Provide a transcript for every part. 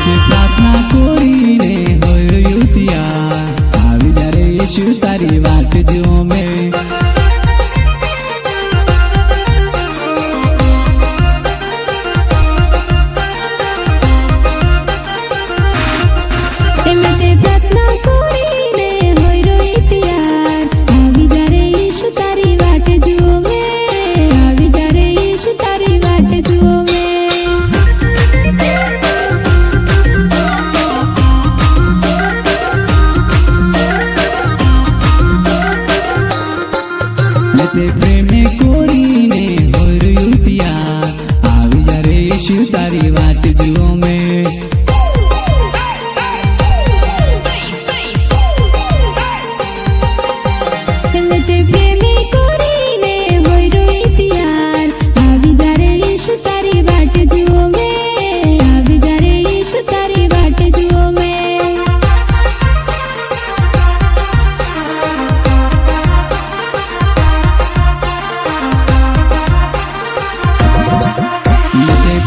તે પ્રાર્થના કરીને હોયું ત્યાં આવી જા રે યેશુ તારી વાટ જો મેં તે પ્રેમે કોરીને હોયું ત્યાં આવી જા રે યેશુ તારી વાટ જુઓ મેં તે પ્રેમે કોરીને હોયું ત્યાં આવી જા રે યેશુ તારી વાટ જુઓ મેં આવી જા રે યેશુ તારી વાટ જુઓ મેં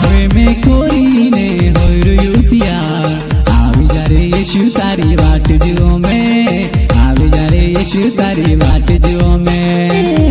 પ્રેમે કોરીને હોયું ત્યાં આવી જા રે યેશુ તારી વાટ જુઓ મેં આવી જા રે યેશુ તારી વાટ જુઓ મેં